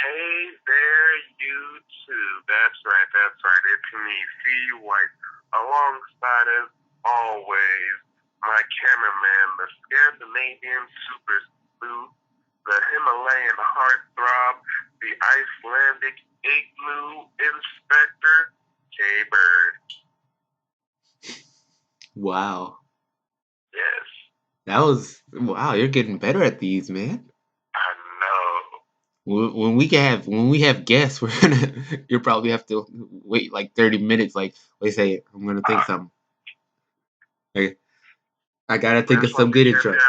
Hey there, YouTube. That's right. It's me, CWhite. Alongside, as always, my cameraman, the Scandinavian super sleuth, the Himalayan heartthrob, the Icelandic igloo inspector, K-Bird. Wow. Yes. Wow, you're getting better at these, man. I know. When we have guests, you'll probably have to wait like 30 minutes. Like, wait, say, I'm gonna think something. Like, I gotta think of some good intro. That's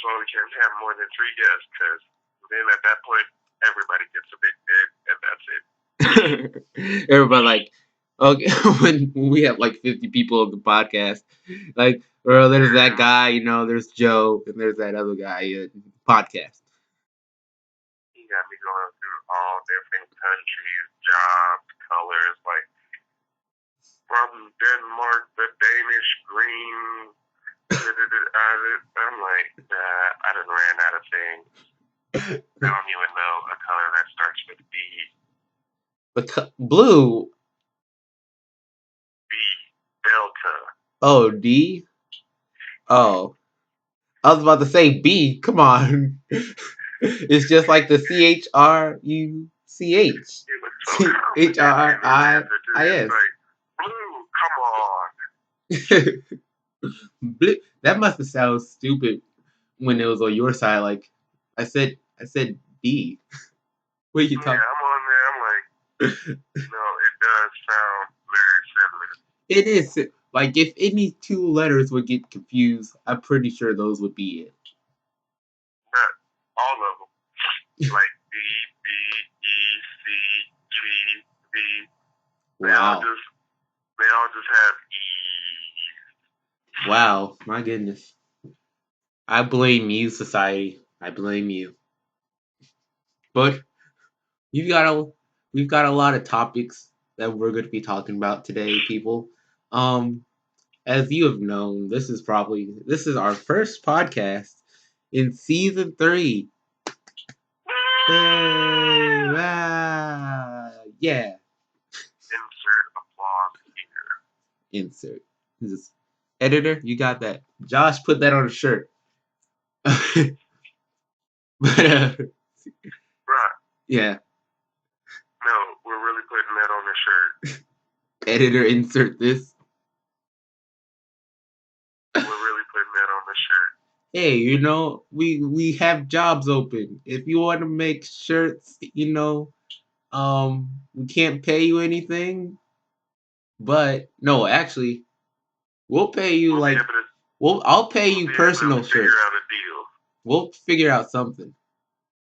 why we can't have more than 3 guests, because then at that point, everybody gets a big bit, and that's it. Everybody like, okay, when we have like 50 people on the podcast, like, well, there's that guy, there's Joe, and there's that other guy, podcast. He got me going through all different countries, jobs, colors, like from Denmark, the Danish green. I'm like, I done ran out of things. I don't even know a color that starts with B. Blue. B. Delta. Oh, D? Oh. I was about to say B. Come on. It's just like the CHRUCH. HRRIIS. Blue, come on. That must have sounded stupid when it was on your side. Like, I said B. What are you talking? Yeah, I'm on there. I'm like, no, it does sound very similar. It is. Like, if any two letters would get confused, I'm pretty sure those would be it. All of them. Like B, B, E, C, G, V. Wow. They all just have E. Wow, my goodness. I blame you, society. I blame you. But we've got a lot of topics that we're going to be talking about today, people. As you have known, this is our first podcast in season 3. Yeah. Insert applause here. Insert. Editor, you got that. Josh put that on a shirt. But Bruh. Yeah. No, we're really putting that on the shirt. Editor, insert this. We're really putting that on the shirt. Hey, we have jobs open. If you want to make shirts, we can't pay you anything. But no, actually, we'll pay you I'll pay you personal shirts. We'll figure out something.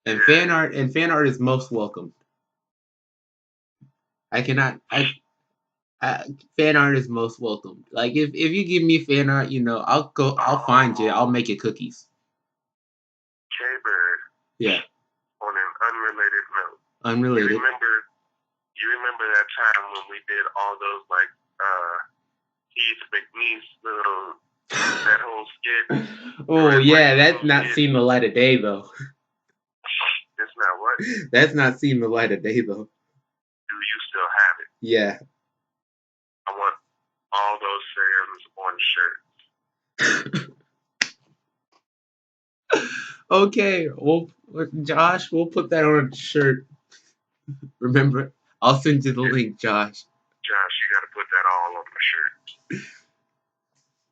And fan art is most welcome. Fan art is most welcome. Like if you give me fan art, I'll find you. I'll make you cookies. K-Bird. Yeah. On an unrelated note. Unrelated. You remember that time when we did all those Keith McNeese that whole skit? Oh yeah, that's not seen the light of day though. It's not what? That's not seen the light of day though. Do you still have it? Yeah. I want all those fans on shirts. Okay, Josh, we'll put that on a shirt. Remember, I'll send you the link, Josh. Josh, you gotta put that all on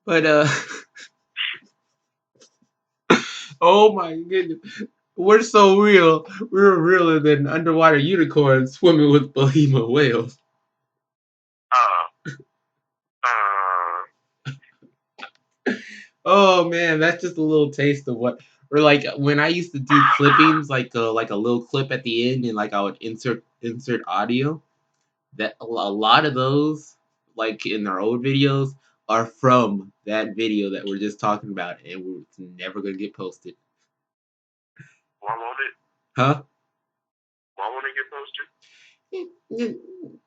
But the shirt. Oh my goodness. We're so real. We're realer than underwater unicorns swimming with behemoth whales. Oh man, that's just a little taste of what. Or like when I used to do clippings, like a little clip at the end, and like I would insert audio. That a lot of those, like in our old videos, are from that video that we're just talking about, and it's never gonna get posted. Why won't it? Huh? Why won't it get posted?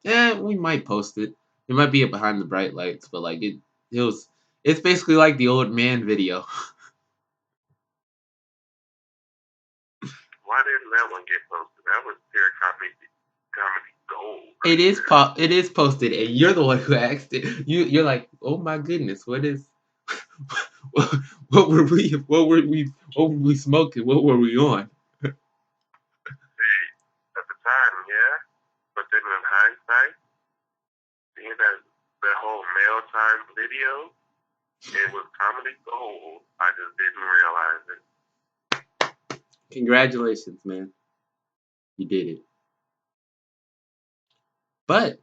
Yeah, we might post it. It might be behind the bright lights, but like it's basically like the old man video. Why Why didn't that one get posted? That was pure comedy gold. It is posted, and you're the one who asked it. You're like, oh my goodness, what is? what were we smoking? What were we on? See, at the time, yeah, but then in hindsight, seeing that whole mail time video, it was comedy gold. I just didn't realize it. Congratulations, man. You did it. But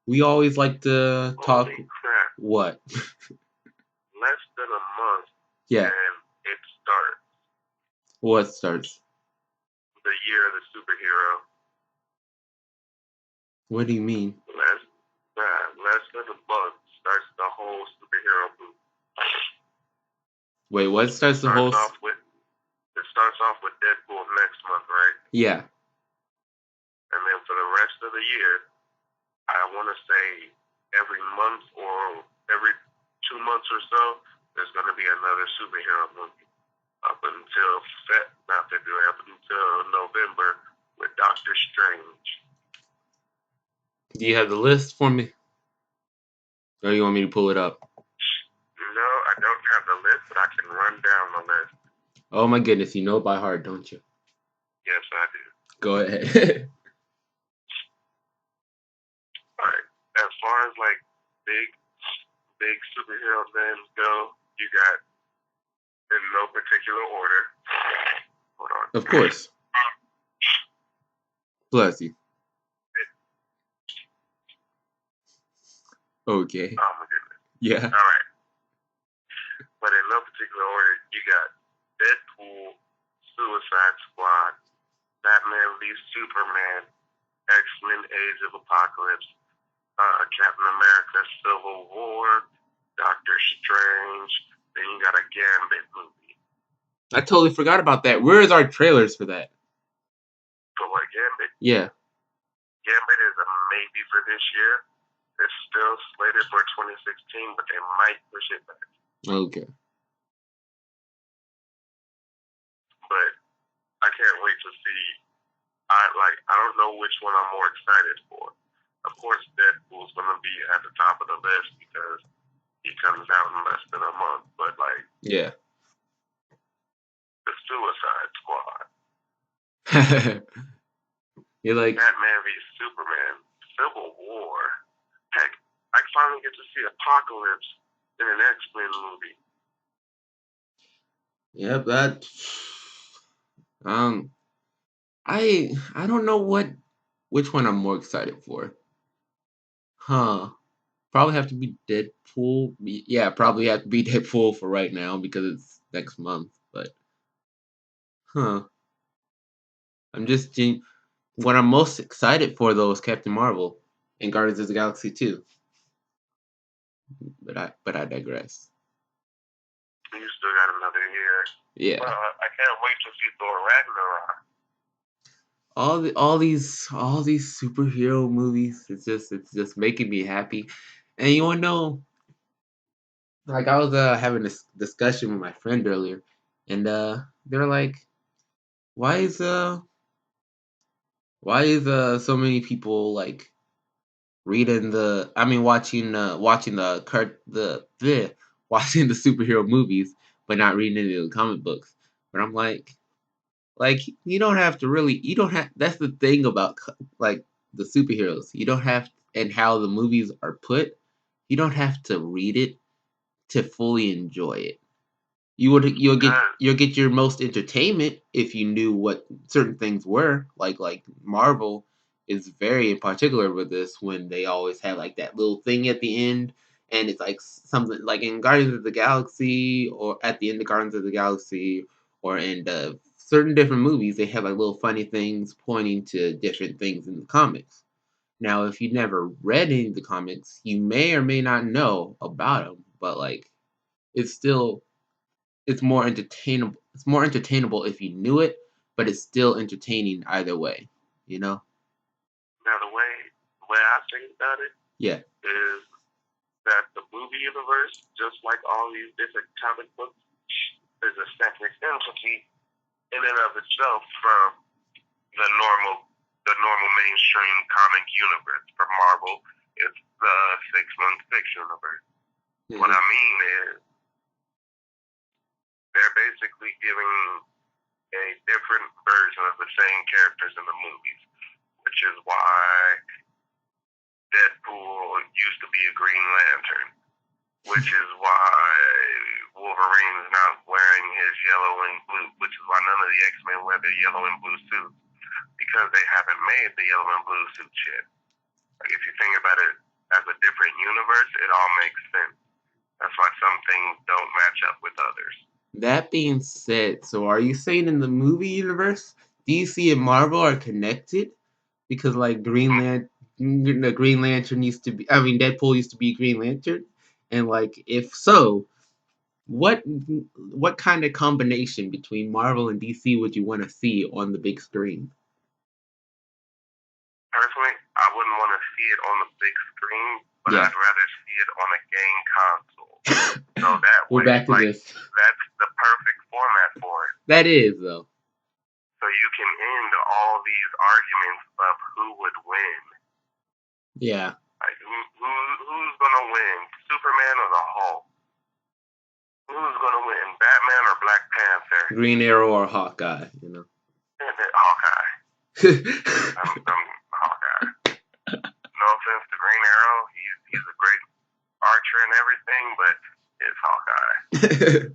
we always like to talk. Holy crap! What? Less than a month, Yeah. and it starts. What starts? The year of the superhero. What do you mean? Less than a month starts the whole superhero movie. Wait, what starts the whole? It starts off with Deadpool next month, right? Yeah. And then for the rest of the year, I want to say every month or every 2 months or so, there's going to be another superhero movie. Up until November with Doctor Strange. Do you have the list for me? Or you want me to pull it up? No, I don't have the list, but I can run down the list. Oh my goodness, you know it by heart, don't you? Yes, I do. Go ahead. Alright. As far as like big superhero names go, you got in no particular order. Hold on. Of course. Bless you. Okay. Oh my goodness. Yeah. Alright. But in no particular order, you got Deadpool, Suicide Squad, Batman v Superman, X-Men Age of Apocalypse, Captain America Civil War, Doctor Strange, then you got a Gambit movie. I totally forgot about that. Where is our trailers for that? For what, Gambit? Yeah. Gambit is a maybe for this year. It's still slated for 2016, but they might push it back. Okay. But I can't wait to see. I don't know which one I'm more excited for. Of course, Deadpool's gonna be at the top of the list because he comes out in less than a month. But like, Yeah. the Suicide Squad, You're like Batman v Superman, Civil War. Heck, I finally get to see Apocalypse in an X-Men movie. Yep, that I don't know which one I'm more excited for. Huh. Probably have to be Deadpool. Yeah, probably have to be Deadpool for right now because it's next month, but I'm just what I'm most excited for though is Captain Marvel and Guardians of the Galaxy 2. But I digress. You still got another year. Yeah. Well, I can't wait to see Thor Ragnarok. All these superhero movies, it's just making me happy. And you wanna know, like I was having this discussion with my friend earlier, and they're like, why is so many people like watching the watching the superhero movies but not reading any of the comic books? But I'm like you don't have that's the thing about like the superheroes. You don't have, and how the movies are put, you don't have to read it to fully enjoy it. You'll get your most entertainment if you knew what certain things were. Like Marvel is very particular with this, when they always have like that little thing at the end, and it's like something like in Guardians of the Galaxy, or at the end of Guardians of the Galaxy, or in certain different movies, they have like little funny things pointing to different things in the comics. Now, if you never read any of the comics, you may or may not know about them, but like it's still it's more entertainable. It's more entertainable if you knew it, but it's still entertaining either way. You know? Now the way I think about it, Yeah. is that the movie universe, just like all these different comic books, is a separate entity in and of itself from the normal mainstream comic universe. For Marvel, it's the 616 universe. Mm-hmm. What I mean is, they're basically giving a different version of the same characters in the movies, which is why Deadpool used to be a Green Lantern, which is why Wolverine is not wearing his yellow and blue, which is why none of the X-Men wear their yellow and blue suits, because they haven't made the yellow and blue suits yet. Like, if you think about it as a different universe, it all makes sense. That's why some things don't match up with others. That being said, so are you saying in the movie universe, DC and Marvel are connected? Because like the Green Lantern used to be, I mean, Deadpool used to be Green Lantern, and like if so, what kind of combination between Marvel and DC would you want to see on the big screen? Personally, I wouldn't want to see it on the big screen, but yeah. I'd rather see it on a game console. So that we're way, back to like, this. That's the perfect format for it. That is, though. So you can end all these arguments of who would win. Yeah. Like, who's gonna win? Superman or the Hulk? Who's gonna win? Batman or Black Panther? Green Arrow or Hawkeye? You know. Hawkeye. I'm Hawkeye. No offense to Green Arrow, he's a great archer and everything, but it's Hawkeye.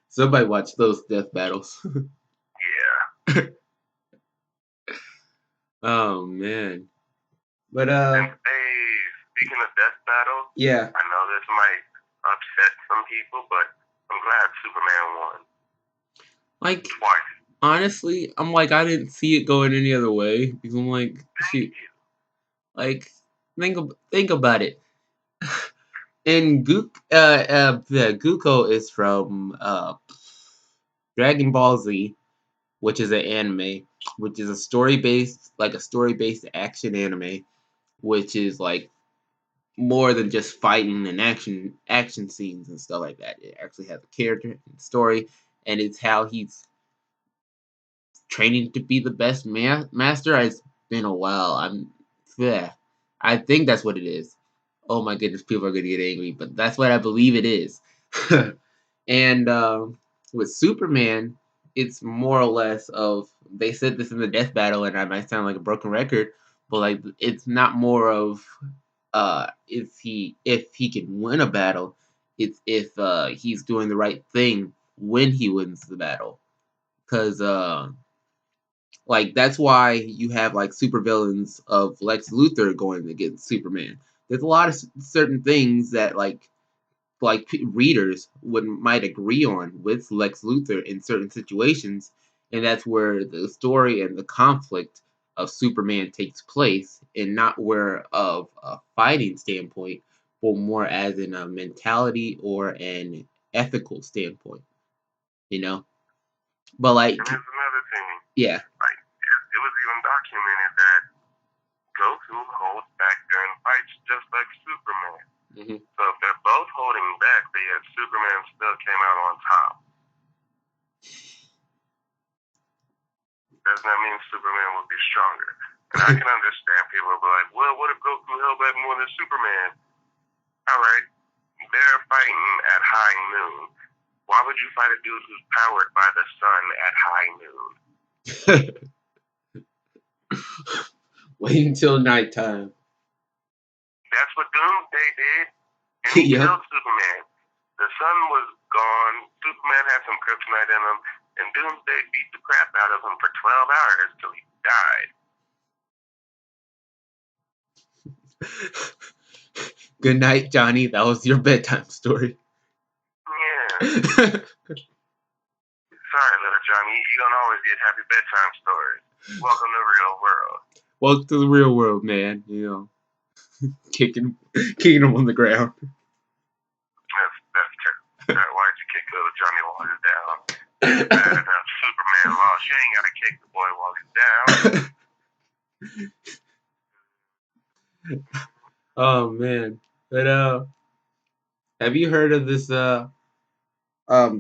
Somebody watch those death battles. Yeah. Oh man. But speaking of death battles, yeah. I know this might upset some people, but I'm glad Superman won. Like twice. Honestly, I'm like, I didn't see it going any other way because I'm like, shoot. Like, think about it. And Guko is from Dragon Ball Z, which is an anime, which is a story-based action anime, which is like more than just fighting and action scenes and stuff like that. It actually has a character and story, and it's how he's training to be the best master. It's been a while. I think that's what it is. Oh my goodness, people are gonna get angry, but that's what I believe it is. And with Superman, it's more or less of, they said this in the death battle, and I might sound like a broken record, but like it's not more of if he can win a battle, it's if he's doing the right thing when he wins the battle, because like that's why you have like supervillains of Lex Luthor going against Superman. There's a lot of certain things that like readers might agree on with Lex Luthor in certain situations, and that's where the story and the conflict of Superman takes place, and not where of a fighting standpoint, but more as in a mentality or an ethical standpoint, you know. But like, and there's another thing. Yeah. Like it was even documented that Goku holds back during fights just like Superman. Mm-hmm. So if they're both holding back, but yet Superman still came out on top, doesn't that mean Superman would be stronger? And I can understand people will be like, well, what if Goku held back more than Superman? Alright, they're fighting at high noon. Why would you fight a dude who's powered by the sun at high noon? Wait until nighttime. That's what Doomsday did. And he killed Superman. The sun was gone. Superman had some kryptonite in him. And Doomsday beat the crap out of him for 12 hours till he died. Good night, Johnny. That was your bedtime story. Yeah. Sorry, little Johnny. You don't always get happy bedtime stories. Welcome to the real world. Welcome to the real world, man. You know, kicking him on the ground. That's true. Why'd you kick little Johnny while he's down? It's bad enough Superman lost. You ain't gotta kick the boy while he's down. Oh man. But have you heard of this the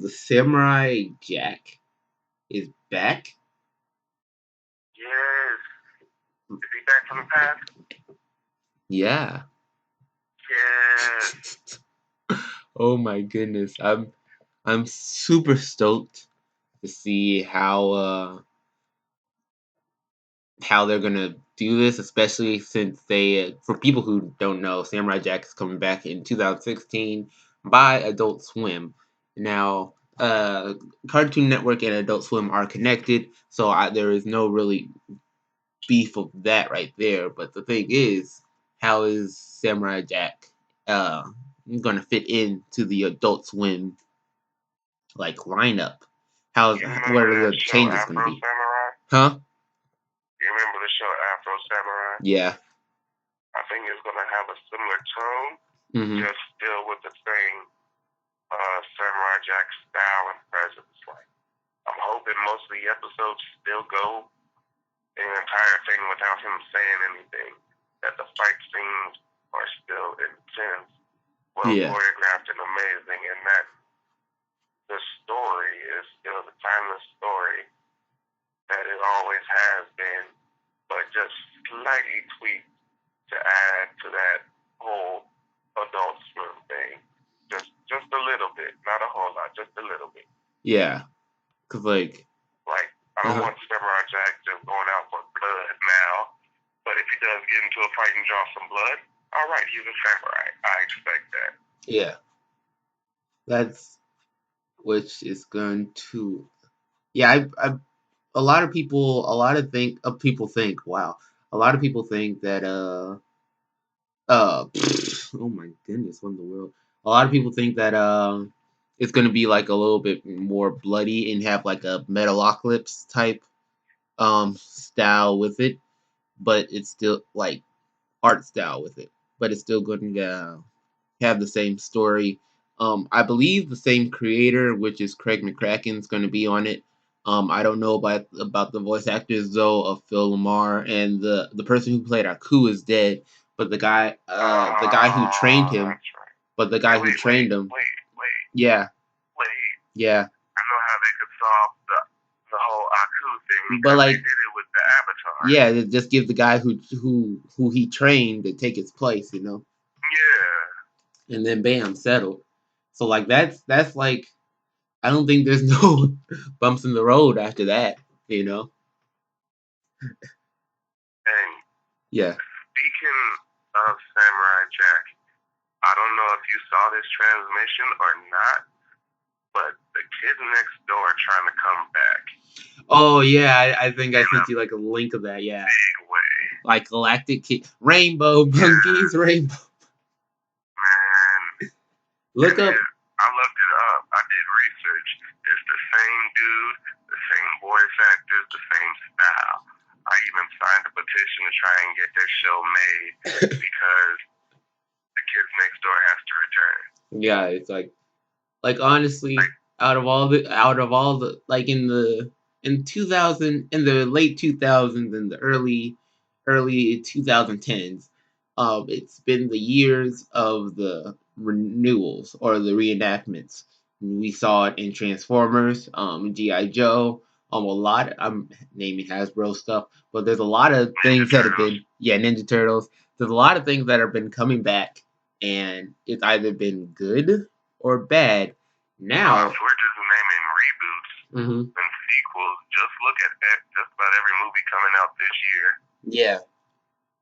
Samurai Jack is back? Yes. Is he back from the past? Yeah. Yes. Oh my goodness. I'm super stoked to see how they're gonna do this, especially since they, for people who don't know, Samurai Jack is coming back in 2016 by Adult Swim. Now, Cartoon Network and Adult Swim are connected, so there is no really beef of that right there. But the thing is, how is Samurai Jack uh, gonna fit into the Adult Swim like lineup? You What remember are that the show changes gonna Afro be? Samurai? Huh? You remember the show Afro Samurai? Yeah. I think it's gonna have a similar tone, Mm-hmm. just still with the same Samurai Jack style and presence. Like, I'm hoping most of the episodes still go an entire thing without him saying anything. That the fight scenes are still intense, well Yeah. choreographed and amazing, and that the story is still the timeless story that it always has been, but just slightly tweaked to add to that whole Adult Swim thing. Just a little bit, not a whole lot, just a little bit. Yeah. Cause like I don't want Samurai Jack just going out for blood now, but if he does get into a fight and draw some blood, all right, he's a samurai. I expect that. Yeah. That's which is going to. Yeah, a lot of people, people think, wow, a lot of people think that oh my goodness, what in the world? A lot of people think that it's gonna be like a little bit more bloody and have like a Metalocalypse type style with it, but it's still like art style with it, but it's still going to have the same story. I believe the same creator, which is Craig McCracken, is going to be on it. I don't know about the voice actors though of Phil Lamar, and the person who played Aku is dead, but the guy who trained him, That's right. but the guy who trained him, yeah, yeah. I know how they could solve the whole Aku thing, But like, they did it with the Avatar. yeah, just give the guy who he trained to take his place, you know. Yeah. And then bam, settled. So like that's like I don't think there's no bumps in the road after that, you know. And Yeah. speaking of Samurai Jack, I don't know if you saw this transmission or not, but the kid next door trying to come back. Oh yeah, I think I sent you like a link of that. Yeah. Big way. Like Galactic Rainbow Monkeys, Rainbow. Man. Look up. I looked it up. I did research. It's the same dude, the same voice actors, the same style. I even signed a petition to try and get this show made because the kids next door has to return. Yeah, it's like honestly, out of all the like in 2000 in the late 2000s and the early 2010s, it's been the years of the renewals or the reenactments. We saw it in Transformers, GI Joe, a lot. I'm naming Hasbro stuff, but there's a lot of things that have been Ninja Turtles. There's a lot of things that have been coming back, and it's either been good or bad. Now, if we're just naming reboots and sequels, just look at just about every movie coming out this year. Yeah.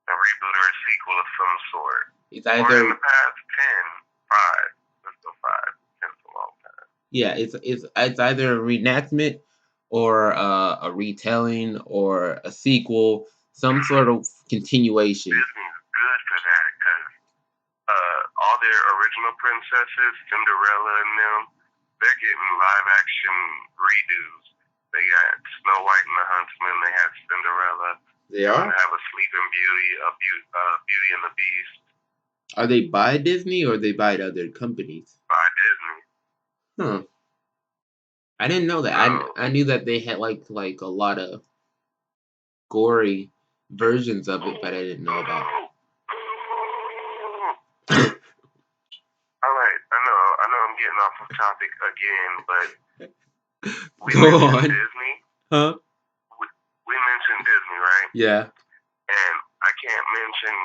A reboot or a sequel of some sort. It's or either in the past 5. Let's go 5. 10's a long time. Yeah, it's either a reenactment or a retelling or a sequel, some sort of continuation. Disney's good for that because all their original princesses, Cinderella and them, they're getting live action redos. They got Snow White and the Huntsman. They had Cinderella. They are? They have a Sleeping Beauty, Beauty and the Beast. Are they by Disney or they by other companies? By Disney. Huh. I didn't know that. I knew that they had like a lot of gory versions of it, but I didn't know about. All right, I know I'm getting off of topic again, but we Go mentioned on. Disney. Huh? We mentioned Disney, right? Yeah. And I can't mention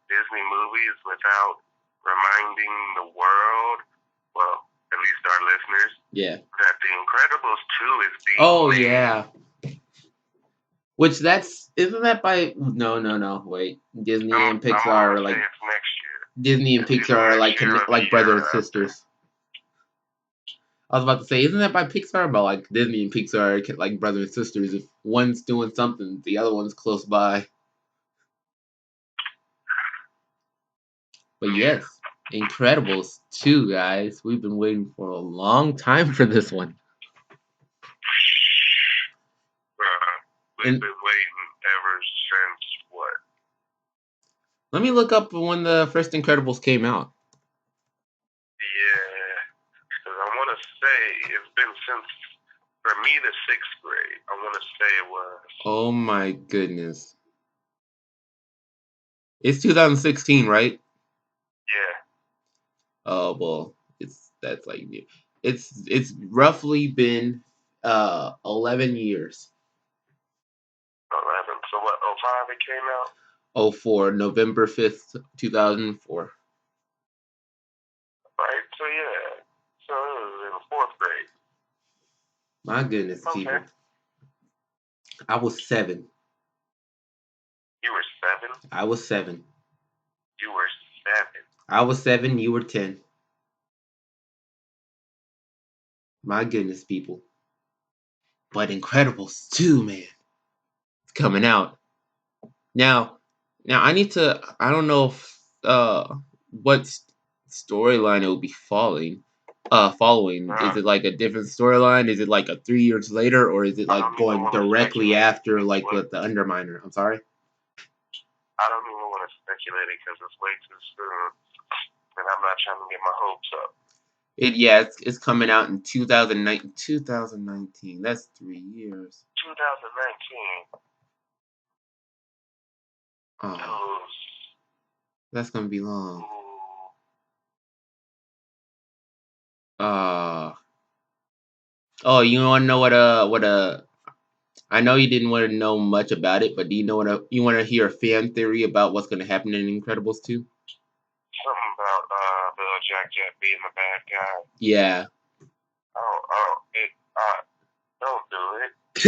Disney movies without reminding the world, well, at least our listeners, Yeah. that The Incredibles 2 is being Oh made. yeah. Which isn't that by no wait, Disney and Pixar are say like it's next year. Disney and It's either Pixar are like next year or the like year brother and after. sisters. I was about to say, isn't that by Pixar? But like Disney and Pixar are like brother and sisters. If one's doing something, the other one's close by. But yes, Incredibles 2, guys. We've been waiting for a long time for this one. We've And been waiting ever since what? let me look up when the first Incredibles came out. Yeah, because I want to say it's been since, for me, the 6th grade. I want to say it was. Oh my goodness. It's 2016, right? Yeah. Oh well, that's like it's roughly been 11 years. 11. So what, 05 it came out? 04, November 5th, 2004. Right, so yeah. So it was in 4th grade. My goodness, Okay. people. I was 7. You were 7? I was 7. You were 7. I was 7, you were 10. My goodness, people. But Incredibles 2, man. It's coming out. Now I need to I don't know if what storyline it will be following. Is it like a different storyline? Is it like a 3 years later, or is it I like don't even going want to directly speculate. after like with the Underminer? I'm sorry? I don't even want to speculate it because it's way too soon. And I'm not trying to get my hopes up. It's coming out in 2019. That's 3 years. 2019. Oh, that's gonna be long. Oh, you want to know what I know you didn't want to know much about it, but do you know you want to hear a fan theory about what's going to happen in Incredibles 2? Something about Bill Jack being the bad guy. Yeah. Don't do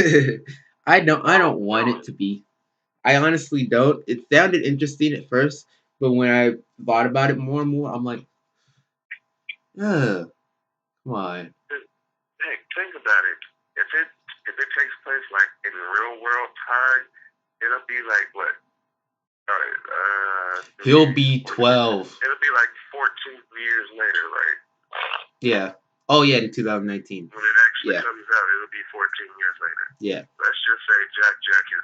it. I don't want it to be. I honestly don't. It sounded interesting at first, but when I thought about it more and more, I'm like, come on. Hey, think about it. If it takes place like in real world time, it'll be like what? He'll be 12. It'll be like 14 years later, right? Yeah. Oh yeah, in 2019. When it actually comes out, it'll be 14 years later. Yeah. Let's just say Jack is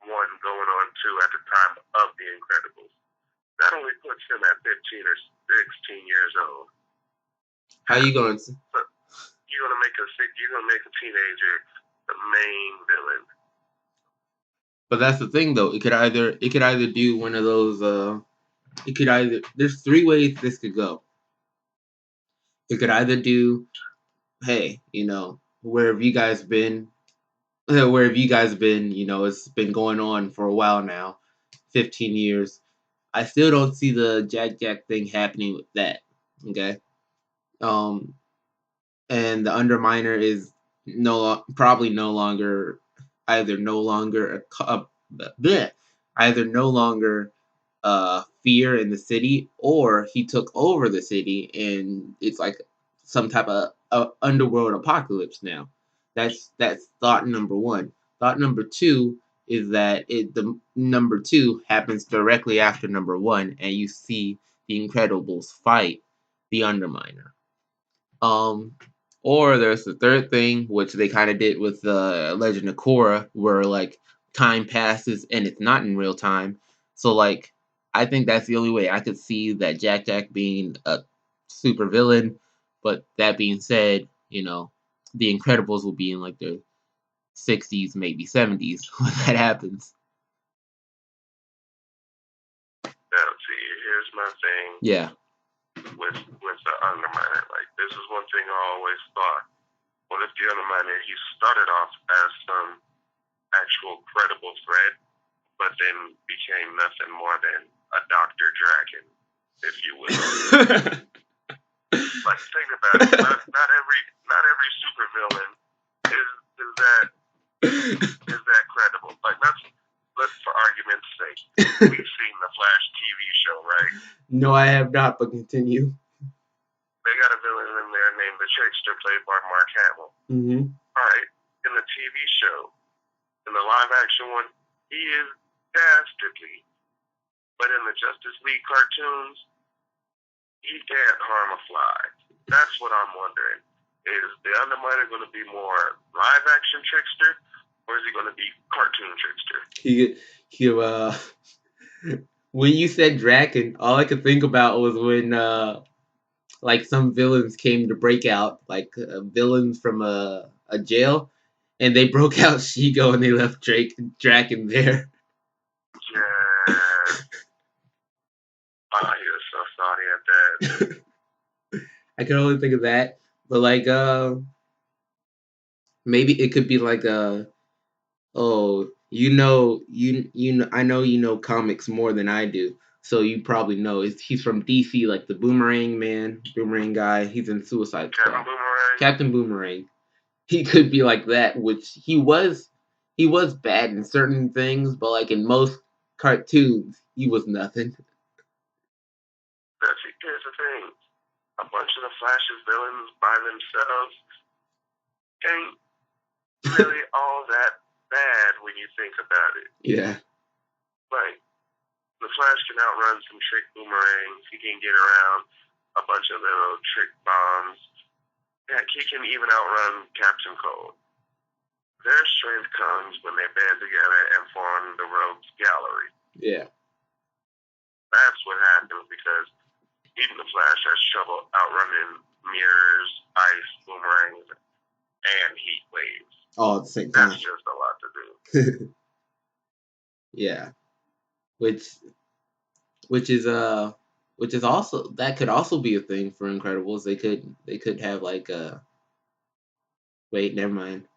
1 going on 2 at the time of The Incredibles. That only puts him at 15 or 16 years old. How you going? You're gonna make a teenager the main villain. But that's the thing, though. It could either do one of those. There's 3 ways this could go. It could either do, hey, where have you guys been? Where have you guys been? It's been going on for a while now, 15 years. I still don't see the Jack thing happening with that. Okay. And the Underminer is probably no longer either no longer either no longer fear in the city, or he took over the city and it's like some type of underworld apocalypse now. That's thought number 1. Thought number 2 is that the number 2 happens directly after number 1, and you see the Incredibles fight the Underminer. Or there's the third thing, which they kind of did with the Legend of Korra, where like time passes and it's not in real time. So like, I think that's the only way I could see that Jack being a super villain. But that being said, the Incredibles will be in like the 60s, maybe 70s when that happens. Now, see, here's my thing. Yeah. With the Underminer, like this is one thing I always thought. What if the Underminer, he started off as some actual credible threat, but then became nothing more than a Dr. Dragon, if you will. Like, think about it. Not every supervillain is that credible. Like, let's for argument's sake, we've seen the Flash TV show, right? No, I have not, but continue. They got a villain in there named the Trickster, played by Mark Hamill. Mm-hmm. All right, in the TV show, in the live action one, he is dastardly. But in the Justice League cartoons, he can't harm a fly. That's what I'm wondering. Is the Underminer going to be more live action Trickster, or is he going to be cartoon Trickster? When you said Draken, all I could think about was when like some villains came to break out, like villains from a jail, and they broke out Shigo and they left Draken there. Yeah. Oh, he was so sorry at that. I can only think of that, but like maybe it could be like oh, I know you know comics more than I do, so you probably know he's from DC, like the Boomerang guy. He's in Suicide Squad. Captain Boomerang. He could be like that, which he was bad in certain things, but like in most cartoons, he was nothing. Here's the thing. A bunch of the Flash's villains by themselves ain't really all that bad when you think about it. Yeah. Like, the Flash can outrun some trick boomerangs. He can get around a bunch of little trick bombs. Heck, he can even outrun Captain Cold. Their strength comes when they band together and form the Rogues Gallery. Yeah. That's what happens, because even the Flash has trouble outrunning mirrors, ice, boomerangs, and heat waves. All at the same time. That's just a lot to do. Yeah. Which is also, that could also be a thing for Incredibles. They could have like wait, never mind.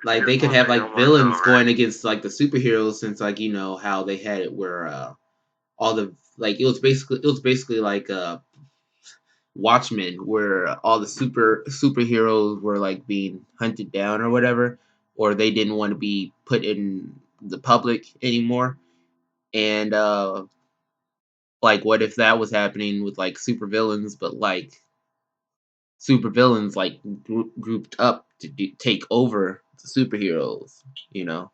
Like they could have like villains going against like the superheroes, since like you know how they had it where all the like it was basically like Watchmen, where all the superheroes were like being hunted down or whatever, or they didn't want to be put in the public anymore. And like what if that was happening with like supervillains, but like supervillains like grouped up to take over the superheroes, you know?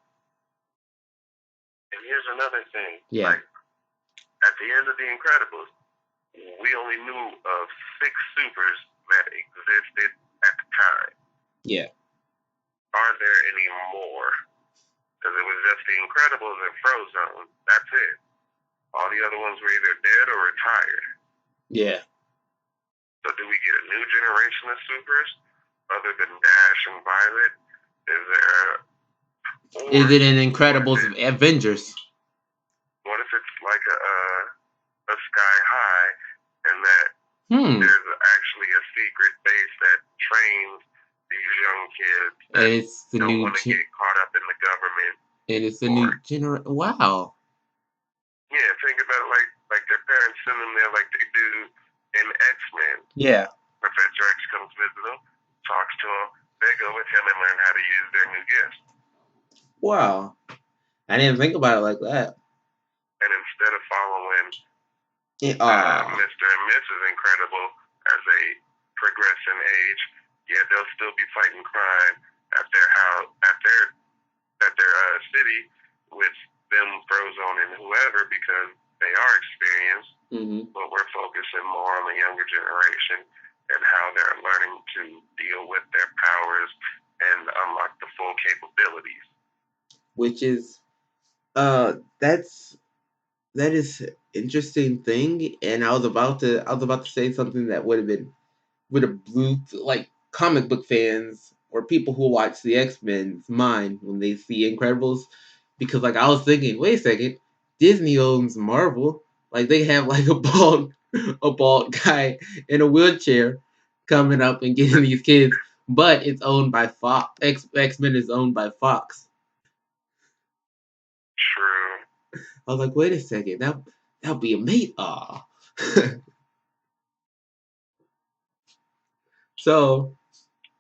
And here's another thing. Yeah. Like, at the end of The Incredibles, we only knew of 6 supers that existed at the time. Yeah. Are there any more? Because it was just The Incredibles and Frozone. That's it. All the other ones were either dead or retired. Yeah. So do we get a new generation of supers other than Dash and Violet? Is it an Incredibles Avengers? What if it's like a Sky High, and that there's actually a secret base that trains these young kids that and it's the don't want to get caught up in the government? And it's the new generation. Wow. Yeah, think about it like their parents send them there like they do in X-Men. Yeah. Professor X comes visit them, talks to them, they go with him and learn how to use their new gifts. Wow. I didn't think about it like that. And instead of following Mr. and Mrs. Incredible as they progress in age, yeah, they'll still be fighting crime at their house, at their city with them, Frozone, and whoever, because they are experienced. Mm-hmm. But we're focusing more on the younger generation and how they're learning to deal with their powers and unlock the full capabilities. Which is, that is interesting thing, and I was about to say something that would have blew like comic book fans or people who watch the X-Men's mind when they see Incredibles, because like I was thinking, wait a second, Disney owns Marvel, like they have like a bald guy in a wheelchair coming up and getting these kids, but it's owned by Fox. X-Men is owned by Fox. True. I was like, wait a second, that'll be a mate. Aw. So.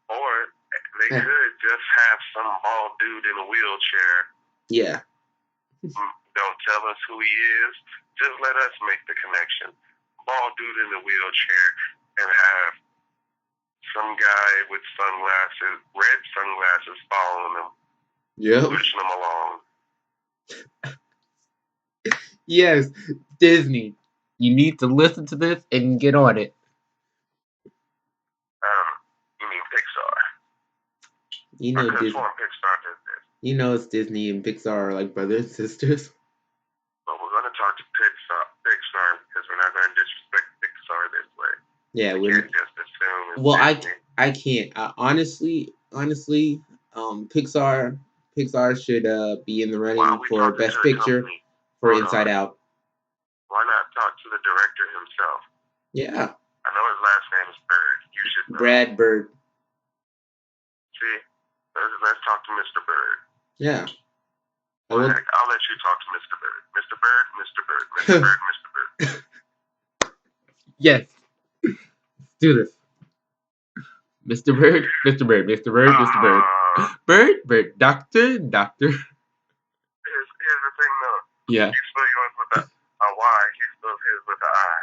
Or they could just have some bald dude in a wheelchair. Yeah. Don't tell us who he is. Just let us make the connection. Bald dude in a wheelchair and have some guy with sunglasses, red sunglasses, following him. Yep. Pushing him along. Yes, Disney. You need to listen to this and get on it. You mean Pixar? You know Disney. Pixar does this. You know it's Disney and Pixar are like brothers and sisters. But we're gonna talk to Pixar because we're not gonna disrespect Pixar this way. Yeah, we can't just assume. Well, I can't. Honestly, Pixar should be in the running for Best Picture for Inside Out. Why not talk to the director himself? Yeah. I know his last name is Bird. You should know. Brad Bird. See, let's talk to Mr. Bird. Yeah. Well, heck, I'll let you talk to Mr. Bird. Mr. Bird, Mr. Bird, Mr. Bird, Mr. Bird. Yes. Let's do this. Mr. Bird, Mr. Bird, Mr. Bird, Mr. Bird. Bird, Doctor. Here's the thing, though. Yeah. You spell yours with a Y. He spells his with an I.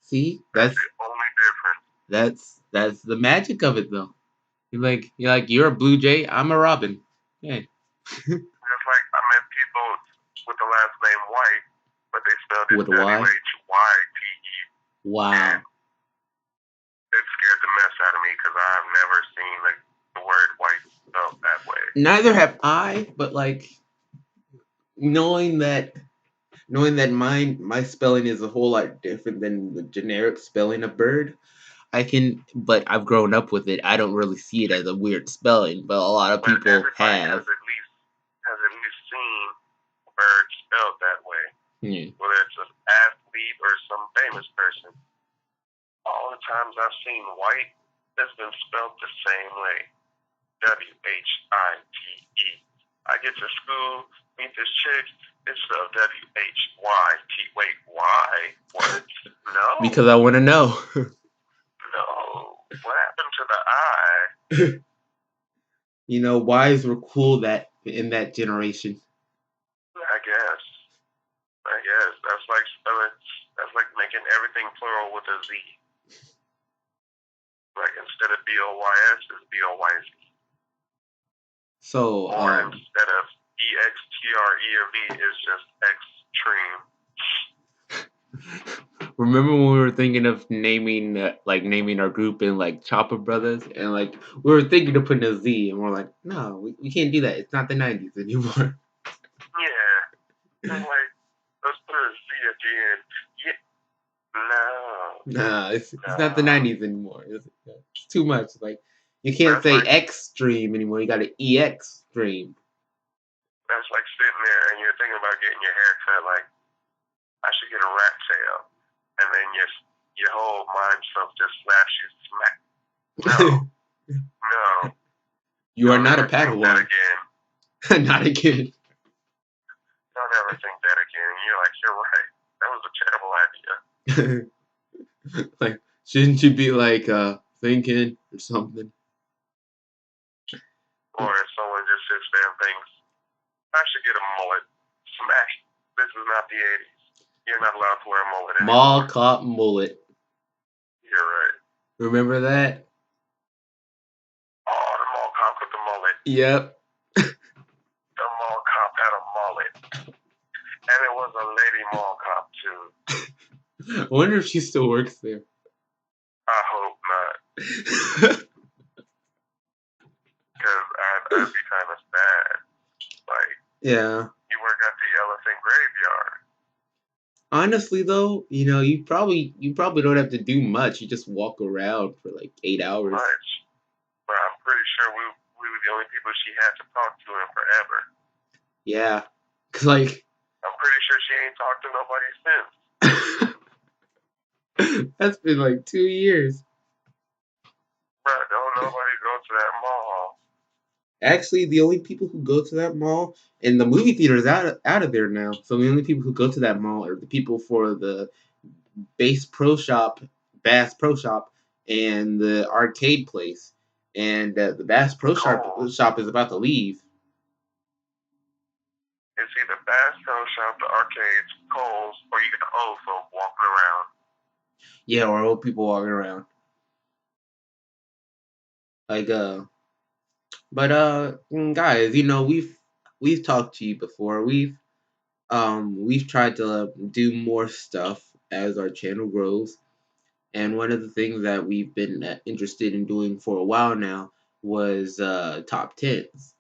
See, that's the only difference. That's the magic of it, though. You're a Blue Jay. I'm a Robin. Yeah. Just like I met people with the last name White, but they spelled it W-H-Y-T-E. Wow. And it scared the mess out of me because I've never seen the word white spelled that way. Neither have I, but knowing that my spelling is a whole lot different than the generic spelling of bird, but I've grown up with it. I don't really see it as a weird spelling, but a lot of people have. Has at least seen bird spelled that way. Whether it's an athlete or some famous person. All the times I've seen white, it's been spelled the same way. W-H-I-T-E. I get to school, meet this chick, it's spelled W-H-Y-T. Wait, why? What? No. Because I want to know. No. What happened to the I? Y's were cool in that generation. I guess. That's like making everything plural with a Z. Like instead of B-O-Y-S, it's B-O-Y-Z. So, or instead of E-X-T-R-E or V, it's just extreme. Remember when we were thinking of naming our group in Chopper Brothers, and we were thinking of putting a Z, and we're like, no, we can't do that. It's not the 90s anymore. Yeah. Let's put a Z at the end. Yeah. No, it's not the 90s anymore. It's too much. You can't say extreme anymore. You got to EX stream. That's like sitting there and you're thinking about getting your hair cut. I should get a rat tail, and then your whole mind self just slaps you smack. No. You are not a Padawan. Again. Not again. Don't ever think that again. And you're like, you're right. That was a terrible idea. Shouldn't you be thinking or something? Or if someone just sits there and thinks, I should get a mullet. Smash. This is not the 80s. You're not allowed to wear a mullet anymore. Mallcop Mullet. You're right. Remember that? Oh, the mall cop with the mullet. Yep. The mall cop had a mullet. And it was a lady mall cop, too. I wonder if she still works there. I hope not. Because I'd be kind of sad. Yeah. You work at the elephant graveyard. Honestly, though, you probably don't have to do much. You just walk around for 8 hours. Much. But I'm pretty sure we were the only people she had to talk to in forever. Yeah. 'Cause I'm pretty sure she ain't talked to nobody since. That's been 2 years. Bro, don't nobody go to that mall. Actually, the only people who go to that mall and the movie theater is out of there now. So the only people who go to that mall are the people for the Bass Pro Shop, and the arcade place. And the Bass Pro Shop is about to leave. It's either Bass Pro Shop, the arcades, Kohl's, or you got old folk walking around. Yeah, or old people walking around. Like guys, we've talked to you before. We've tried to do more stuff as our channel grows. And one of the things that we've been interested in doing for a while now was top tens.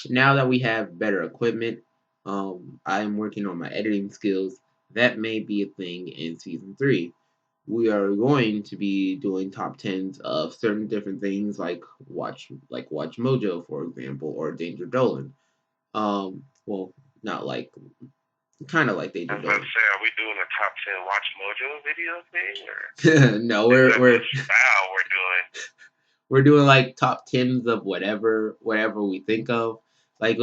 Now that we have better equipment, I'm working on my editing skills. That may be a thing in season 3. We are going to be doing top tens of certain different things Watch Mojo, for example, or Danger Dolan. Well, not like kind of like Danger I was about Dolan. to say, are we doing a top 10 Watch Mojo video thing? Or no, we're style we're doing. We're doing like top tens of whatever we think of. Like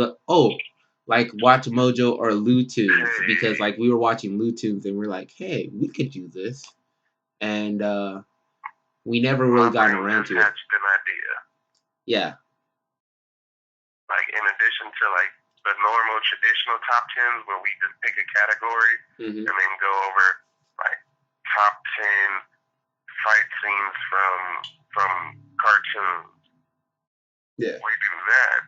like Watch Mojo or Lou Tunes, because like we were watching Lou Tunes and we're like, hey, we could do this, and we never really got around to it. Hatched an idea. Yeah. Like in addition to like the normal traditional top tens where we just pick a category and then go over like top 10 fight scenes from cartoons. Yeah. We do that.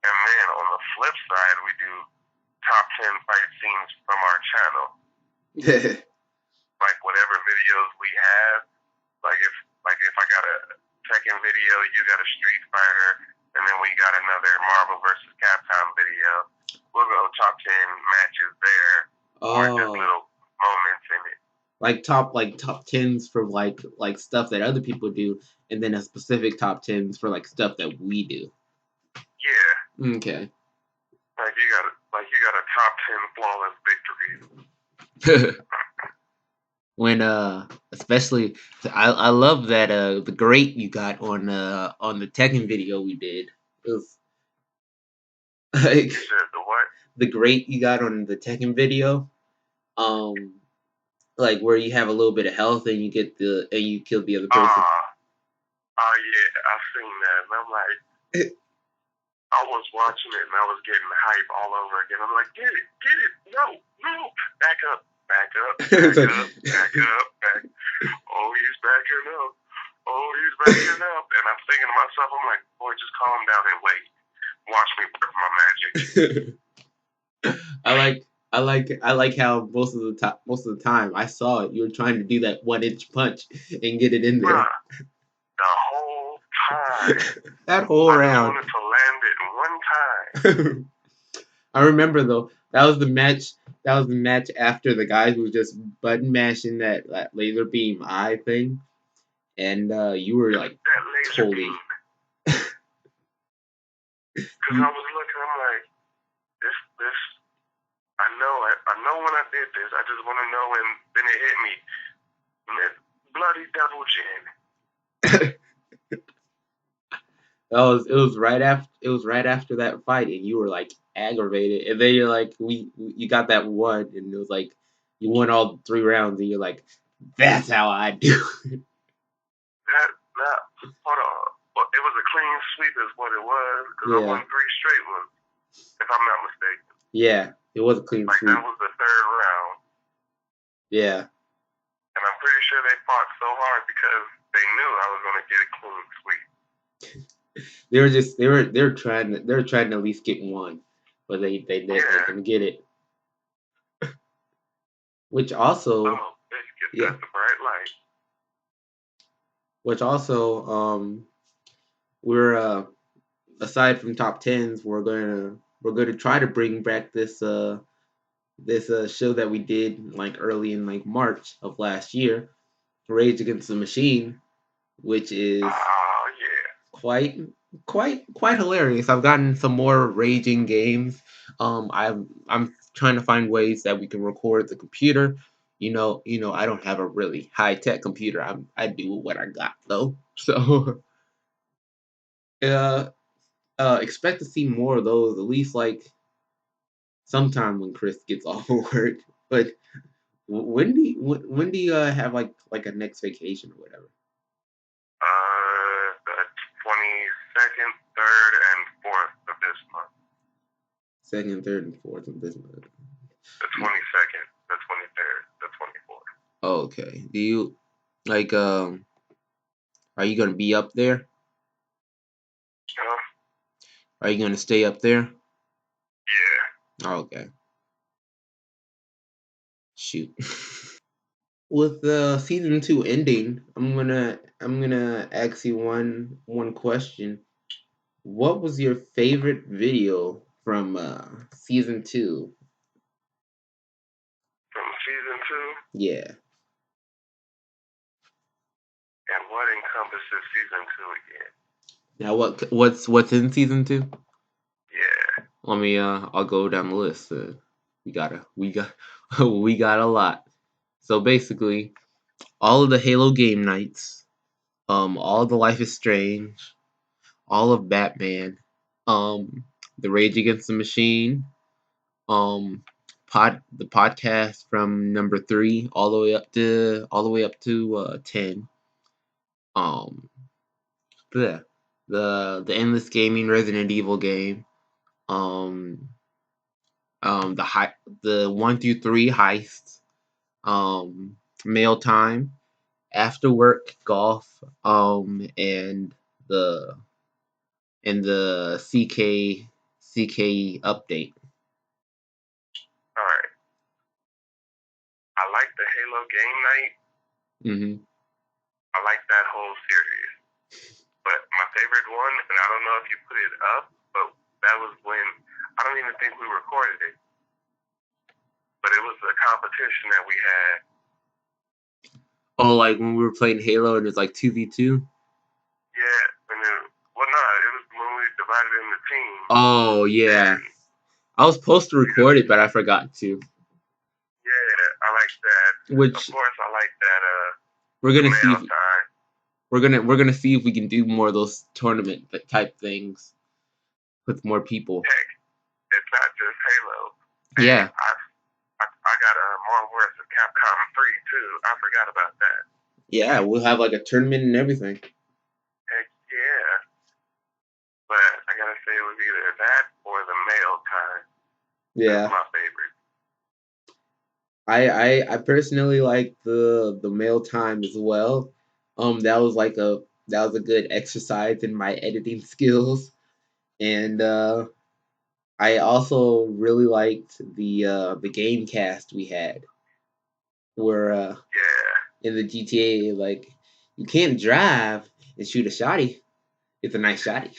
And then on the flip side, we do top 10 fight scenes from our channel. Like whatever videos we have. Like if I got a Tekken video, you got a Street Fighter, and then we got another Marvel vs. Capcom video. We'll go top 10 matches there. Or just little moments in it. Like top tens for like stuff that other people do, and then a specific top tens for like stuff that we do. Yeah. Okay. Like you got a top 10 flawless victories. When especially I love that the great you got on the Tekken video we did. It was like the what? The great you got on the Tekken video. Like where you have a little bit of health and you kill the other person. Oh yeah, I've seen that, and I'm like, I was watching it and I was getting hype all over again. I'm like, get it, no, back up. Oh, he's backing up. And I'm thinking to myself, I'm like, boy, just calm down and wait. Watch me work my magic. I like how most of the time I saw it, you were trying to do that 1-inch punch and get it in there. The whole time. That whole round. I wanted to land it one time. I remember though, that was the match after the guy who was just button mashing that laser beam eye thing, and you were like totally. Because I was looking, I'm like, this. I know when I did this. I just want to know, and then it hit me. Bloody double chin. It was right after that fight, and you were like aggravated, and then you're like, you got that one, and it was like you won all 3 rounds, and you're like, that's how I do. Hold on. Well, it was a clean sweep, is what it was, because I won 3 straight ones, if I'm not mistaken. Yeah, it was a clean sweep. That was the 3rd round. Yeah. And I'm pretty sure they fought so hard because they knew I was going to get a clean sweep. They were trying to at least get one, but they didn't get it. Which also that's the bright light. Which also we're aside from top tens, we're gonna try to bring back this show that we did like early in like March of last year, Rage Against the Machine, which is quite hilarious. I've gotten some more raging games. I'm trying to find ways that we can record the computer. I don't have a really high tech computer. I do what I got though. So expect to see more of those, at least like sometime when Chris gets off of work. But when do you have like a next vacation or whatever? The 22nd, 3rd, and 4th of this month. Second, third, and fourth of this month. The 22nd, the 23rd, the 24th. Okay. Do you like are you gonna be up there? Are you gonna stay up there? Yeah. Okay. Shoot. With season 2 ending, I'm gonna ask you one question. What was your favorite video from season 2? From season 2? Yeah. And what encompasses season 2 again? Now what's in season 2? Yeah. Let me I'll go down the list. We got we got a lot. So basically, all of the Halo game nights, all of the Life is Strange, all of Batman, the Rage Against the Machine, um, the podcast from number 3 all the way up to 10, um, the Endless Gaming Resident Evil game, um, the 1 through 3 heists, mail time, after work golf, and the CK update. Alright. I like the Halo game night. Mm-hmm. I like that whole series. But my favorite one, and I don't know if you put it up, but that was when, I don't even think we recorded it, but it was a competition that we had. Oh, like when we were playing Halo and it's like 2v2? Yeah, and then, well, no, it was when we divided into teams. Oh, yeah. I was supposed to record it, but I forgot to. Yeah, I like that. Which, of course, I like that. We're gonna see. Time. We're gonna see if we can do more of those tournament type things with more people. Heck, it's not just Halo. Yeah. I got Modern Warfare of Capcom 3 too. I forgot about that. Yeah, we'll have like a tournament and everything. Heck yeah. But I gotta say it was either that or the mail time. Yeah. That's my favorite. I personally like the mail time as well. That was a good exercise in my editing skills, and I also really liked the game cast we had, where in the GTA, like, you can't drive and shoot a shotty. It's a nice shotty,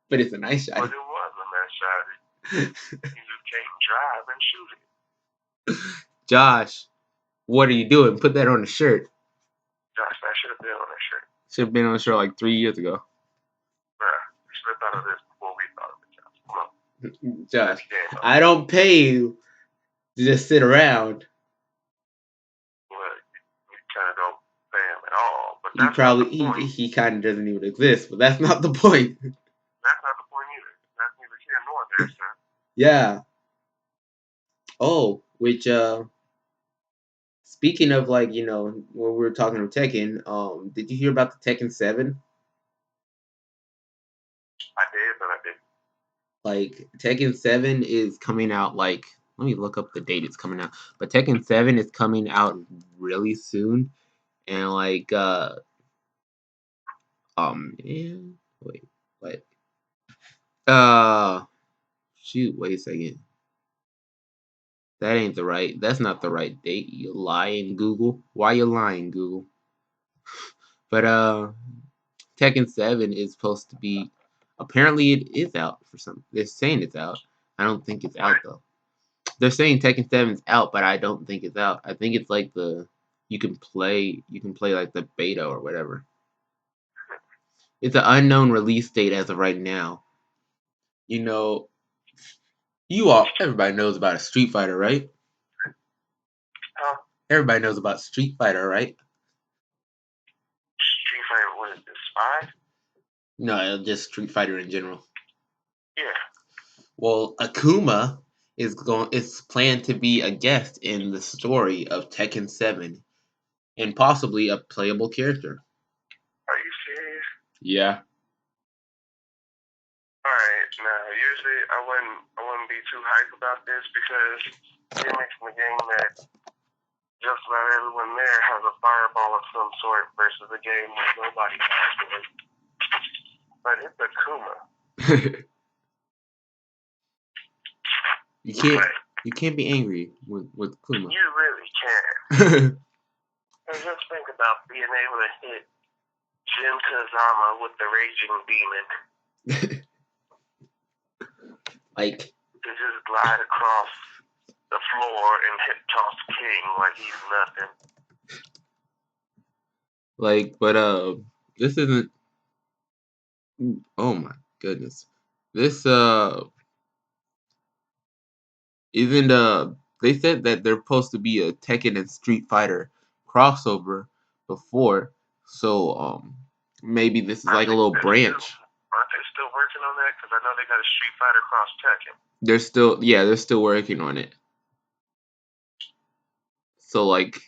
but it's a nice shotty. But it was a nice shotty. You just can't drive and shoot it. Josh, what are you doing? Put that on a shirt. Josh, that should have been on a shirt. Should have been on a shirt like 3 years ago. Bruh, we should have thought of this before we thought of it, Josh. Come on. Josh, I don't pay you to just sit around. Well, you kind of don't pay him at all. But that's he kind of doesn't even exist, but that's not the point. That's not the point either. That's neither here nor there, sir. Yeah. Oh, which speaking of, like, when we were talking about Tekken, did you hear about the Tekken 7? I did, but I didn't. Like, Tekken 7 is coming out, like, let me look up the date it's coming out. But Tekken 7 is coming out really soon. And like yeah, wait, what? Shoot, wait a second. That's not the right date. You lying, Google. Why you lying, Google? But Tekken 7 is supposed to be, apparently it is out for some. They're saying it's out. I don't think it's out though. They're saying Tekken 7's out, but I don't think it's out. I think it's like you can play like the beta or whatever. It's an unknown release date as of right now. Everybody knows about a Street Fighter, right? Huh? Everybody knows about Street Fighter, right? Street Fighter, what is this? 5? No, just Street Fighter in general. Yeah. Well, Akuma is planned to be a guest in the story of Tekken 7 and possibly a playable character. Are you serious? Yeah. Alright, now usually I wouldn't be too hyped about this because gimmicks in the game that just about everyone there has a fireball of some sort versus a game where nobody has one. But it's Akuma. You can't be angry with Akuma. You really can't. And just think about being able to hit Jin Kazama with the Raging Demon. Like, to just glide across the floor and hit toss King like he's nothing. Like, but this isn't. Oh my goodness, this isn't. They said that there's supposed to be a Tekken and Street Fighter crossover before, so maybe this is like a little branch. Aren't they still working on that? Because I know they got a Street Fighter cross Tekken. They're still working on it. So like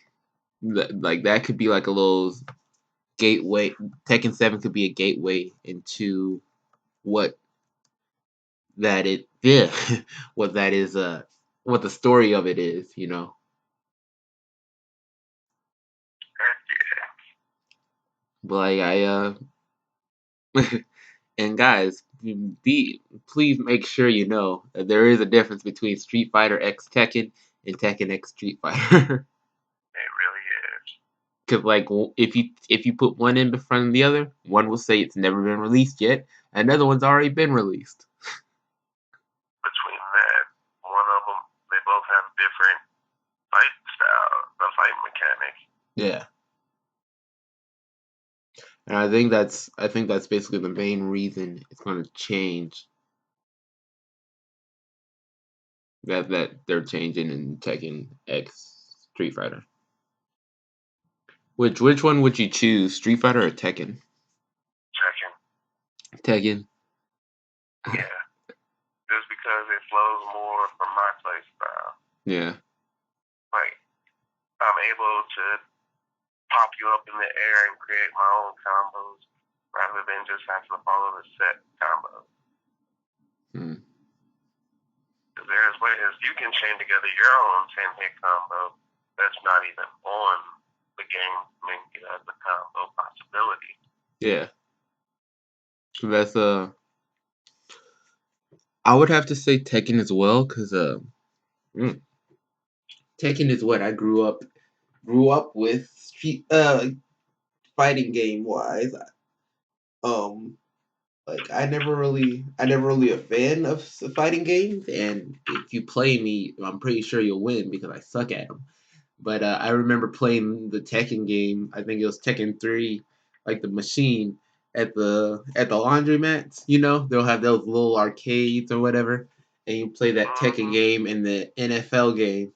that could be like a little gateway. Tekken 7 could be a gateway into what that it yeah what that is what the story of it is, you know. But like and guys, please make sure you know that there is a difference between Street Fighter X Tekken and Tekken X Street Fighter. It really is. Cause like if you put one in front of the other, one will say it's never been released yet, and another one's already been released. Between that, one of them, they both have different fight style, the fight mechanic. Yeah. And I think that's basically the main reason it's going to change. That they're changing in Tekken X Street Fighter. Which one would you choose, Street Fighter or Tekken? Tekken. Yeah. Just because it flows more from my play style. Yeah. Like, I'm able to pop you up in the air and create my own combos rather than just having to follow the set combo. There's ways you can chain together your own 10-hit combo that's not even on the game menu as a combo possibility. Yeah. That's I would have to say Tekken as well, because Tekken is what I grew up with street fighting game wise. Like I never really a fan of fighting games, and if you play me, I'm pretty sure you'll win because I suck at them. But I remember playing the Tekken game. I think it was Tekken 3, like the machine at the laundromats. You know, they'll have those little arcades or whatever, and you play that Tekken game and the NFL game.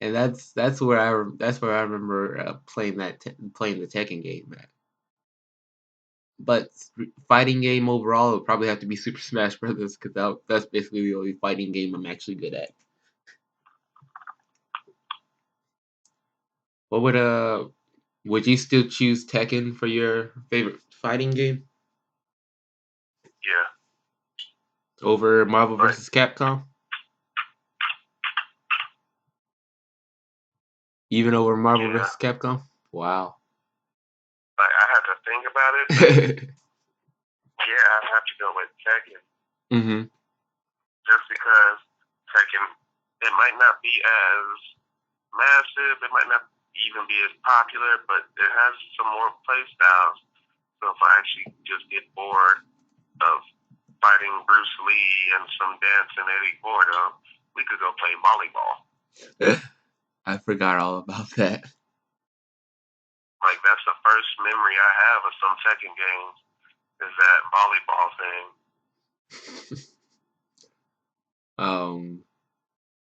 And that's where I remember playing the Tekken game at. But fighting game overall would probably have to be Super Smash Brothers because that's basically the only fighting game I'm actually good at. What would you still choose Tekken for your favorite fighting game? Yeah. Over Marvel vs. Capcom? Even over Marvel vs. Capcom? Wow. Like I had to think about it. Yeah, I'd have to go with Tekken. Mm-hmm. Just because Tekken, it might not be as massive, it might not even be as popular, but it has some more play styles. So if I actually just get bored of fighting Bruce Lee and some dancing Eddie Gordo, we could go play volleyball. I forgot all about that. Like that's the first memory I have of some Tekken games is that volleyball thing.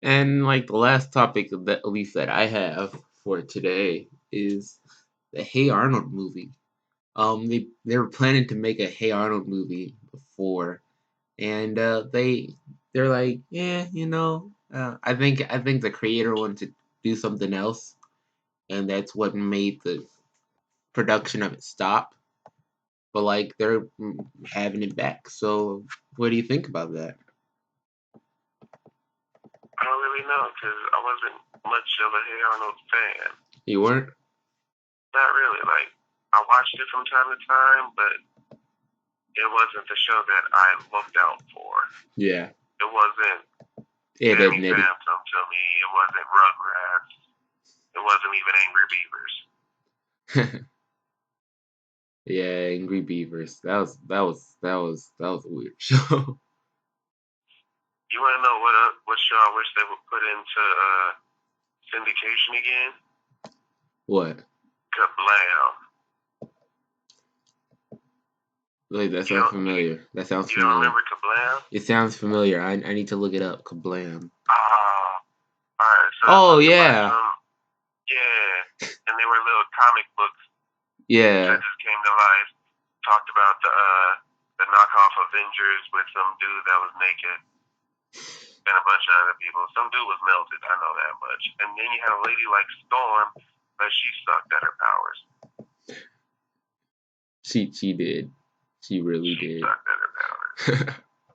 And like the last topic that at least that I have for today is the Hey Arnold movie. They were planning to make a Hey Arnold movie before, and they're like, yeah, I think the creator wanted to do something else, and that's what made the production of it stop. But like they're having it back. So what do you think about that? I don't really know because I wasn't much of a Hey Arnold fan. You weren't? Not really. Like I watched it from time to time, but it wasn't the show that I looked out for. Yeah. It wasn't It Danny admitted. Phantom to me. It wasn't Rugrats. It wasn't even Angry Beavers. Yeah, Angry Beavers. That was a weird show. You want to know what show I wish they would put into syndication again? What? KaBlam. Like that sounds familiar. That sounds You familiar. don't remember KaBlam? It sounds familiar. I need to look it up. KaBlam. Alright. So Oh yeah. Yeah, and they were little comic books Yeah. that just came to life. Talked about the knockoff Avengers with some dude that was naked and a bunch of other people. Some dude was melted, I know that much. And then you had a lady like Storm, but she sucked at her powers. She did. She really She did. sucked at her powers.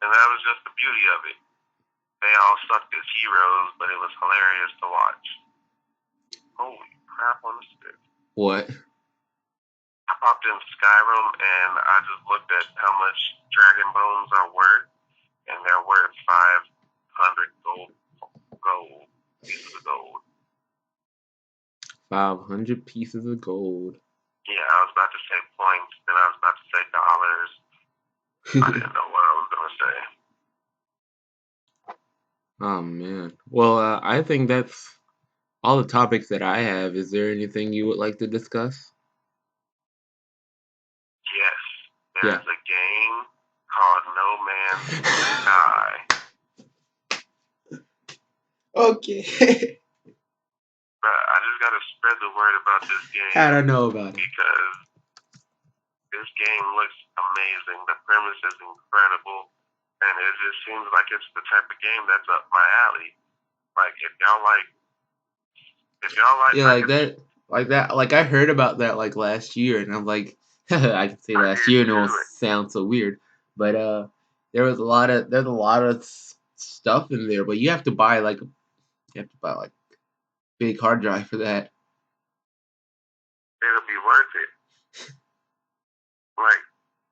And that was just the beauty of it. They all sucked as heroes, but it was hilarious to watch. Holy crap on the stick. What? I popped in Skyrim and I just looked at how much dragon bones are worth, and they're worth 500 gold pieces of gold. 500 pieces of gold. Yeah, I was about to say points, then I was about to say dollars. I didn't know what I was gonna say. Oh man. Well, I think that's all the topics that I have. Is there anything you would like to discuss? Yes, there's a game called No Man's Sky. Okay. But I just gotta spread the word about this game. I don't know about it. Because this game looks amazing. The premise is incredible. And it just seems like it's the type of game that's up my alley. Like if y'all like Yeah, like that. Like I heard about that like last year, and I'm like, I can say last year, and it won't sound so weird. But there's a lot of stuff in there, but you have to buy like big hard drive for that. It'll be worth it. Like,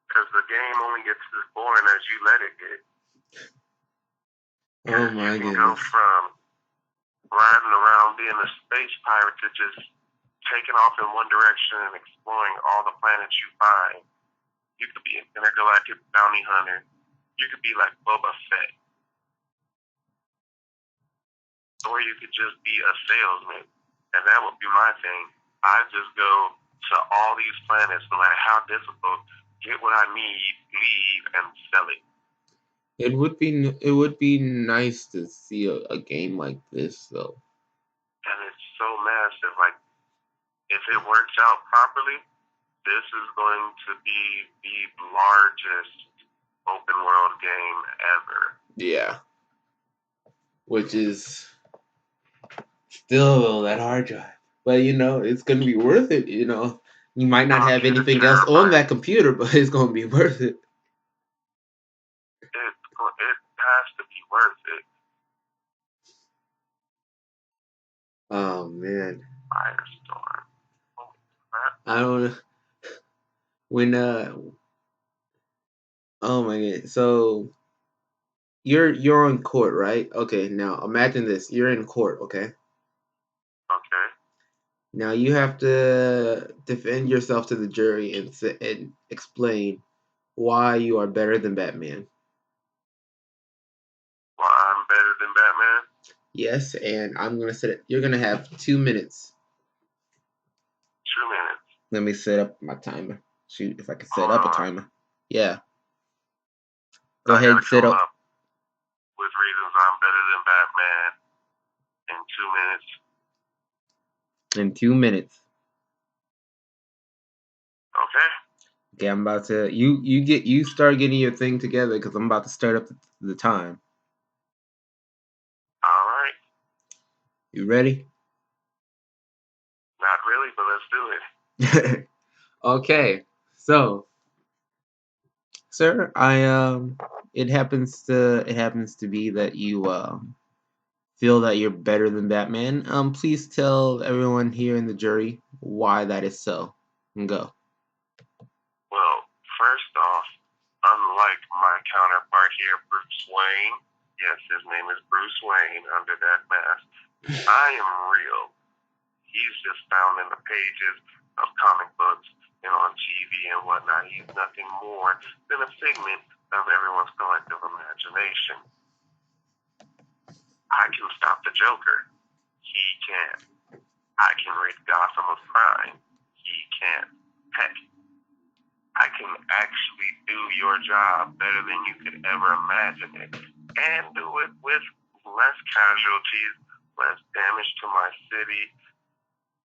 because the game only gets as boring as you let it get. Oh my goodness. You can goodness. go from riding around being a space pirate to just taking off in one direction and exploring all the planets you find. You could be an intergalactic bounty hunter. You could be like Boba Fett. Or you could just be a salesman. And that would be my thing. I just go to all these planets, no matter how difficult, get what I need, leave, and sell it. It would be nice to see a game like this though. And it's so massive. Like, if it works out properly, this is going to be the largest open world game ever. Yeah. Which is still that hard drive. But it's gonna be worth it, You might not have anything else on that computer, but it's gonna be worth it. It has to be worth it. Oh man. Firestorm. Holy crap. I don't know. When oh my god. So you're on court, right? Okay, now imagine this. You're in court, okay? Okay. Now you have to defend yourself to the jury and explain why you are better than Batman. Why I'm better than Batman? Yes, and I'm gonna set it. You're gonna have 2 minutes. 2 minutes. Let me set up my timer. Shoot, if I can set up a timer. Yeah. Go ahead and set up. With reasons I'm better than Batman in 2 minutes. In 2 minutes. Okay, I'm about to you start getting your thing together because I'm about to start up the time. All right. You ready? Not really, but let's do it. Okay, so sir, it happens to be that you feel that you're better than Batman. Please tell everyone here in the jury why that is so. And go. Well, first off, unlike my counterpart here, Bruce Wayne, yes, his name is Bruce Wayne under that mask, I am real. He's just found in the pages of comic books and on TV and whatnot. He's nothing more than a figment of everyone's collective imagination. I can stop the Joker. He can't. I can rid Gotham of crime. He can't. Heck, I can actually do your job better than you could ever imagine it, and do it with less casualties, less damage to my city,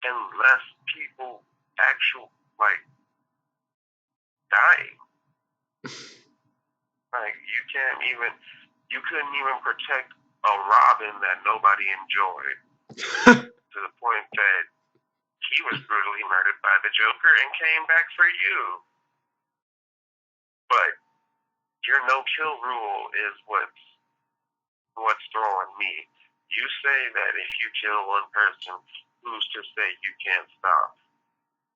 and less people dying. Like, you couldn't even protect a Robin that nobody enjoyed to the point that he was brutally murdered by the Joker and came back for you. But your no-kill rule is what's throwing me. You say that if you kill one person, who's to say you can't stop?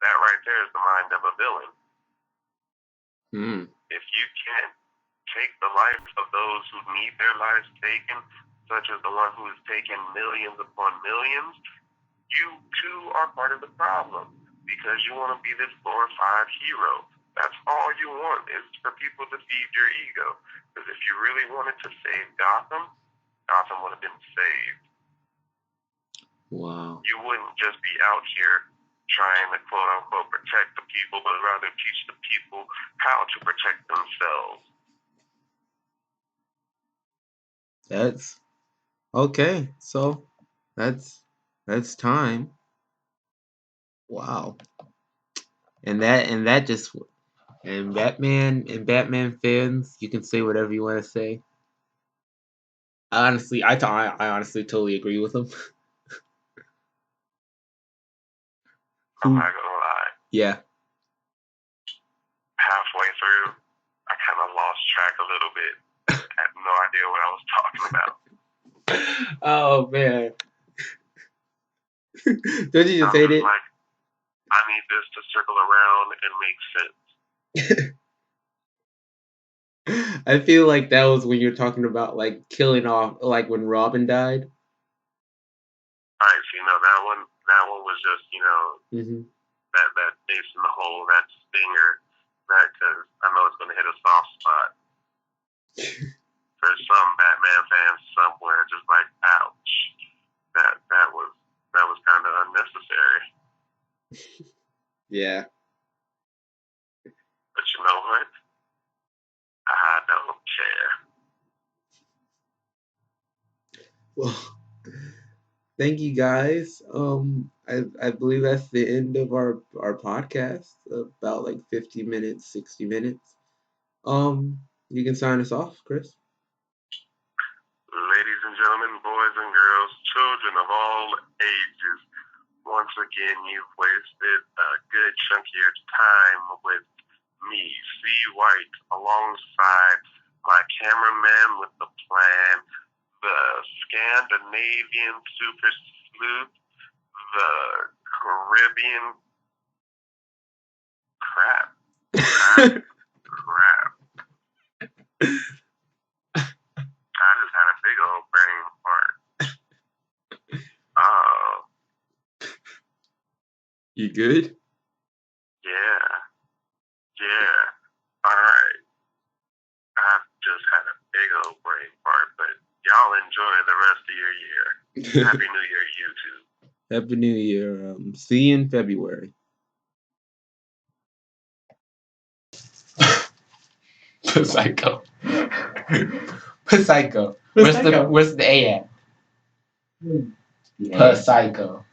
That right there is the mind of a villain. If you can't take the life of those who need their lives taken, such as the one who has taken millions upon millions, you too are part of the problem because you want to be this glorified hero. That's all you want, is for people to feed your ego. Because if you really wanted to save Gotham, Gotham would have been saved. Wow. You wouldn't just be out here trying to quote unquote protect the people, but rather teach the people how to protect themselves. That's okay. So that's time. Wow. And Batman fans, you can say whatever you want to say. Honestly, I honestly totally agree with him. I'm not gonna lie. Yeah. Halfway through, I kind of lost track a little bit. I had no idea what I was talking about. Oh man. Don't you just hate it? Like, I need this to circle around and make sense. I feel like that was when you're talking about like killing off, like when Robin died. Alright, so that one was just, that face in the hole, that stinger, that, because I know it's going to hit a soft spot. There's some Batman fans somewhere just like, ouch, that was kind of unnecessary. Yeah. But you know what? I don't care. Well, thank you guys. I believe that's the end of our podcast. About like 50 minutes, 60 minutes. You can sign us off, Chris. Ladies and gentlemen, boys and girls, children of all ages, once again, you've wasted a good chunk of your time with me, CWhite, alongside my cameraman with the plan, the Scandinavian super sleuth, the Caribbean crap. I just had a big old brain fart. You good? Yeah. Alright. I just had a big old brain fart, but y'all enjoy the rest of your year. Happy New Year, YouTube. Happy New Year. See you in February. Psycho. Psycho. Where's the A at? Psycho.